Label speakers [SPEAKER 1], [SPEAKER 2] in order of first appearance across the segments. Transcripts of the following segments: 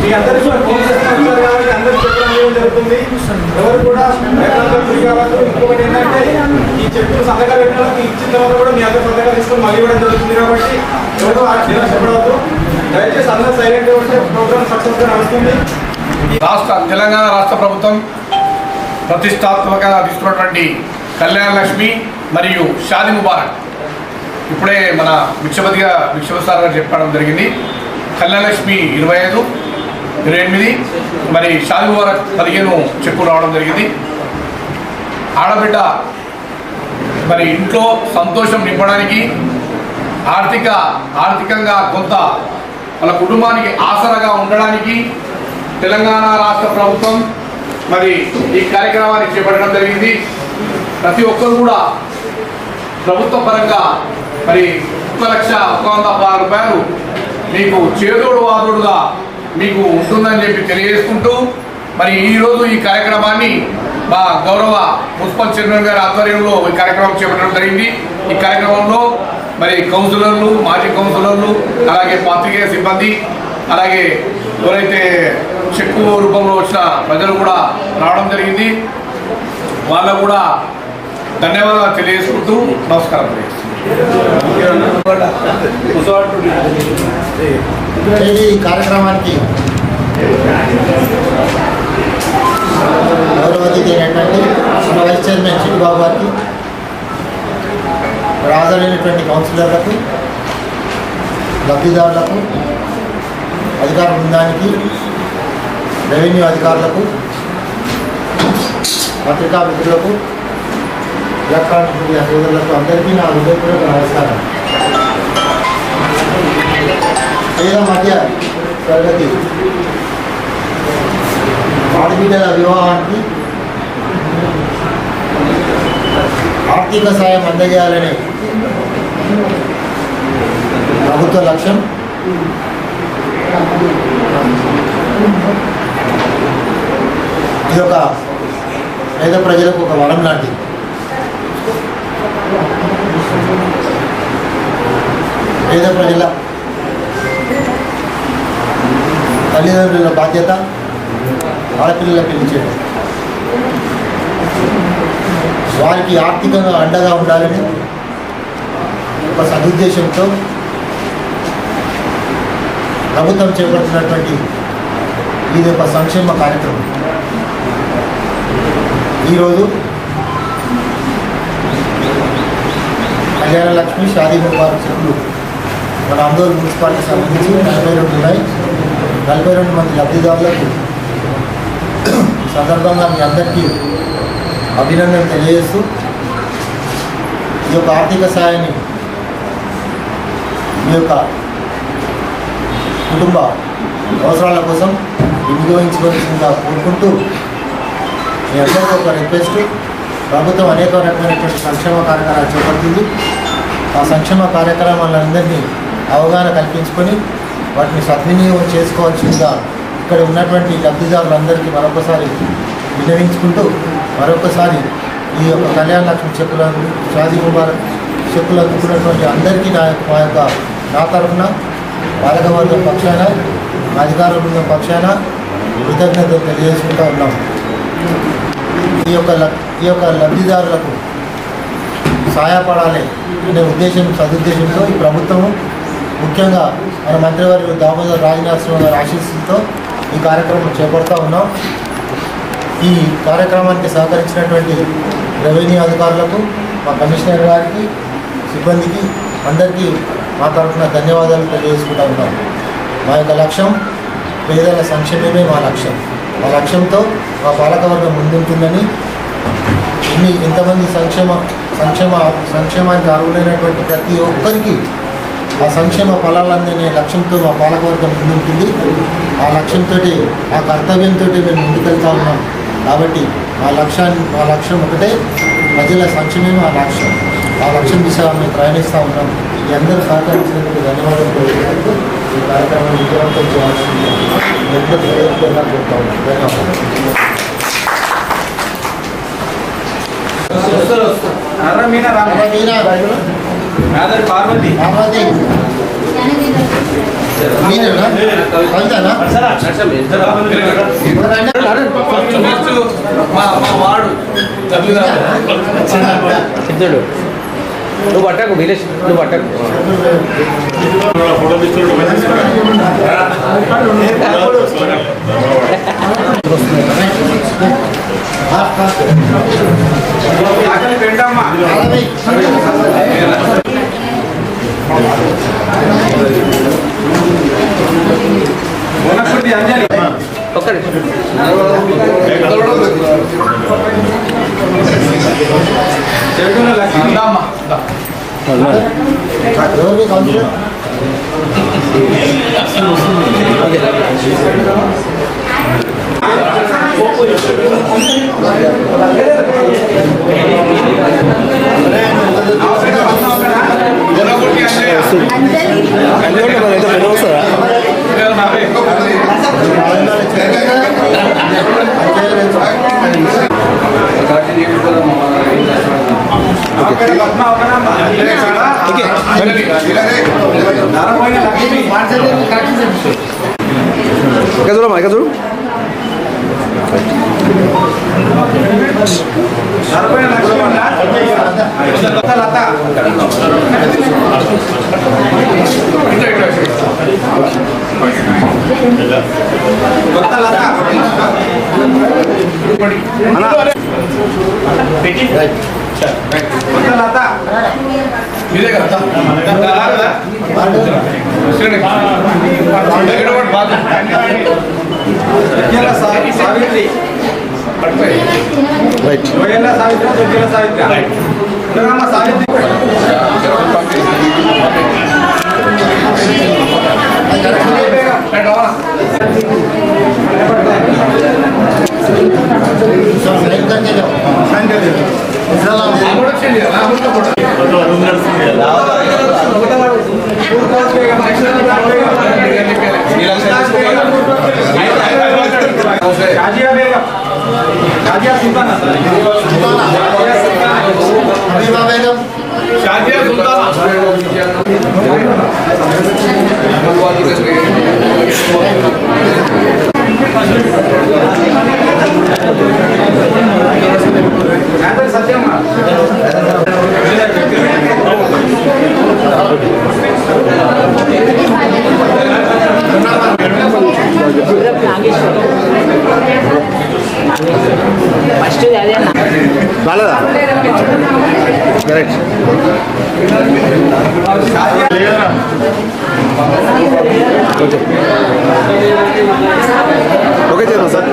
[SPEAKER 1] మీ అందరికీ కూడా ఫోన్ చేస్తున్నారు కాబట్టి అందరికీ చెప్పడం జరుగుతుంది. ఎవరు కూడా ఇంకొకటి ఏంటంటే ఈ చెప్పులు సంతకాలు పెట్టడానికి ఇచ్చిన తర్వాత కూడా మీ అందరూ సంతకాలు తీసుకొని మళ్ళీ ఇవ్వడం జరుగుతుంది. కాబట్టి ఎవరు చెప్పడవద్దు. దయచేసి అందరూ సైలెంట్గా ఉంటే ప్రోగ్రామ్ సక్సెస్గా నడుస్తుంది.
[SPEAKER 2] తెలంగాణ రాష్ట్ర ప్రభుత్వం ప్రతిష్టాత్మకంగా తీసుకున్నటువంటి కళ్యాణ లక్ష్మి మరియు షాదీ ముబారక్ ఇప్పుడే మన భిక్షపతి సార్ గారు చెప్పడం జరిగింది. కళ్యాణ లక్ష్మి 25, 28 మరి షాదీ ముబారక్ 15 చెక్కులు రావడం జరిగింది. ఆడబిడ్డ మరి ఇంట్లో సంతోషం నింపడానికి ఆర్థికంగా కొంత వాళ్ళ కుటుంబానికి ఆసరాగా ఉండడానికి తెలంగాణ రాష్ట్ర ప్రభుత్వం మరి ఈ కార్యక్రమాన్ని చేపట్టడం జరిగింది. ప్రతి ఒక్కరు కూడా ప్రభుత్వ పరంగా మరి 1,116 రూపాయలు మీకు చేదోడు వాదోడుగా మీకు ఉంటుందని చెప్పి తెలియజేసుకుంటూ మరి ఈరోజు ఈ కార్యక్రమాన్ని మా గౌరవ మున్సిపల్ చైర్మన్ గారి ఆధ్వర్యంలో ఈ కార్యక్రమం చేపట్టడం జరిగింది. ఈ కార్యక్రమంలో మరి కౌన్సిలర్లు, మాజీ కౌన్సిలర్లు, అలాగే పాత్రికేయ సిబ్బంది, అలాగే ఎవరైతే చెక్కు రూపంలో వచ్చిన ప్రజలు కూడా రావడం జరిగింది. వాళ్ళకు కూడా ధన్యవాదాలు తెలియజేసుకుంటూ నమస్కారం
[SPEAKER 3] ఈ కార్యక్రమానికి గౌరవ అతిథి ఏంటంటే మన వైస్ చైర్మన్ చిట్టుబాబు గారికి, హాజరైనటువంటి కౌన్సిలర్లకు, లబ్ధిదారులకు, అధికార బృందానికి, రెవెన్యూ అధికారులకు, పత్రికా మిత్రులకు, ఎలక్ట్రానిక్ మీడియా సోదరులకు అందరికీ నా హృదయపూర్వక నమస్కారం. పేద మధ్య తరగతి ఆడబిడ్డల వివాహానికి ఆర్థిక సాయం అందజేయాలనే ప్రభుత్వ లక్ష్యం. ఇది ఒక పేద ప్రజలకు ఒక వరం లాంటిది. పేద ప్రజల తల్లిదండ్రుల బాధ్యత ఆడపిల్లల పెళ్లి చేయడం, వారికి ఆర్థికంగా అండగా ఉండాలని ఒక సదుద్దేశంతో ప్రభుత్వం చేపడుతున్నటువంటి ఇది ఒక సంక్షేమ కార్యక్రమం. ఈరోజు కళ్యాణ లక్ష్మి, షాదీ ముబారక్ చెక్కులు మన ఆందోళన మున్సిపాలిటీకి సంబంధించి 42 ఉన్నాయి. 42 మంది లబ్ధిదారులకు సందర్భంగా మీ అందరికీ అభినందన తెలియజేస్తూ ఈ యొక్క ఆర్థిక సాయాన్ని మీ యొక్క కుటుంబ అవసరాల కోసం వినియోగించుకోవాల్సిందిగా కోరుకుంటూ మీ అందరికీ ఒక రిక్వెస్ట్. ప్రభుత్వం అనేక రకమైనటువంటి సంక్షేమ కార్యక్రమాలు చేపడుతుంది. ఆ సంక్షేమ కార్యక్రమాలందరినీ అవగాహన కల్పించుకొని వాటిని సద్వినియోగం చేసుకోవాల్సిందిగా ఇక్కడ ఉన్నటువంటి లబ్ధిదారులందరికీ మరొకసారి విన్నవించుకుంటూ మరొకసారి ఈ యొక్క కళ్యాణ లక్ష్మి చెక్కులను, షాదీ ముబారక్ చెక్కులు అందుకున్నటువంటి అందరికీ నా తరఫున పాలకవర్గం పక్షాన, అధికార బృందం పక్షాన కృతజ్ఞతలు తెలియజేసుకుంటూ ఉన్నాం. ఈ యొక్క లబ్ధిదారులకు సహాయపడాలి అనే సదుద్దేశంతో ఈ ప్రభుత్వము ముఖ్యంగా మన మంత్రివర్యులు దామోదర్ రాజనరసింహ గారి ఆశీస్సులతో ఈ కార్యక్రమం చేపడుతూ ఉన్నాం. ఈ కార్యక్రమానికి సహకరించినటువంటి రెవెన్యూ అధికారులకు, మా కమిషనర్ గారికి, సిబ్బందికి అందరికీ మా తరఫున ధన్యవాదాలు తెలియజేసుకుంటూ ఉన్నాం. మా యొక్క లక్ష్యం పేదల సంక్షేమమే మా లక్ష్యం. ఆ లక్ష్యంతో మా పాలకవర్గం ముందుంటుందని, ఇంతమంది సంక్షేమానికి అర్హులైనటువంటి ప్రతి ఒక్కరికి ఆ సంక్షేమ ఫలాలందనే లక్ష్యంతో మా పాలకవర్గం ముందుంటుంది. ఆ లక్ష్యంతో, ఆ కర్తవ్యంతో మేము ముందుకెళ్తా ఉన్నాం. కాబట్టి మా లక్ష్యం ఒకటే, ప్రజల సంక్షేమమే మా లక్ష్యం. ఆ లక్ష్యం దిశగా మేము ప్రయాణిస్తూ ఉన్నాం. ఈ అందరూ సహకరించినందుకు ధన్యవాదాలు కోరుకుంటూ ఈ కార్యక్రమాన్ని విజయవంతం చేయాల్సింది కోరుతా ఉన్నాం.
[SPEAKER 1] ధన్యవాదాలు. పార్వతి
[SPEAKER 3] మీరేనా కవితనా
[SPEAKER 2] మా వాడు
[SPEAKER 4] సిద్ధుడు నువ్వు పట్టకు విలేజ్ నువ్వు పట్టకు
[SPEAKER 1] పెండమ్మా మొన్నటి అంజలి
[SPEAKER 4] ఒక్కడి
[SPEAKER 1] చెడుకున్న లక్ష్మి
[SPEAKER 3] ఎవరికి కౌన్సిలర్
[SPEAKER 2] మీదే కదా
[SPEAKER 1] సావిత్రి సావిత్రి సావిత్రి शाजिया बेगम शाजिया सुल्ताना
[SPEAKER 3] हबीबा बेगम
[SPEAKER 2] शाजिया सुल्ताना
[SPEAKER 1] सत्यम्मा
[SPEAKER 5] ఫస్ట్ అదే
[SPEAKER 4] రాలేదా కరెక్ట్ ఓకే చేద్దాం సార్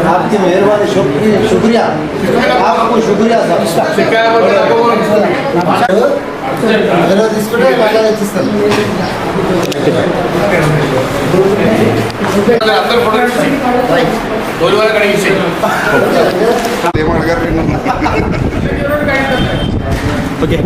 [SPEAKER 3] आपकी मेहरबानी शुक्रिया आपको शुक्रिया మీరు తీసుకుంటే మళ్ళీ తెచ్చిస్తాను
[SPEAKER 2] అందరూ ఫోటో తోలు వాళ్ళ కడిగి
[SPEAKER 4] ఓకే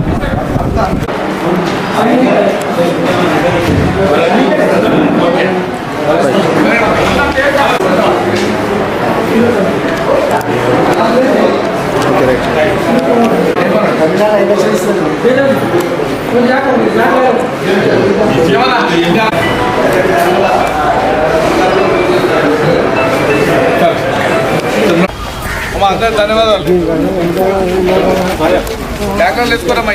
[SPEAKER 2] ధన్యవాదాలు డాక్టర్లు వేసుకోరమ్మా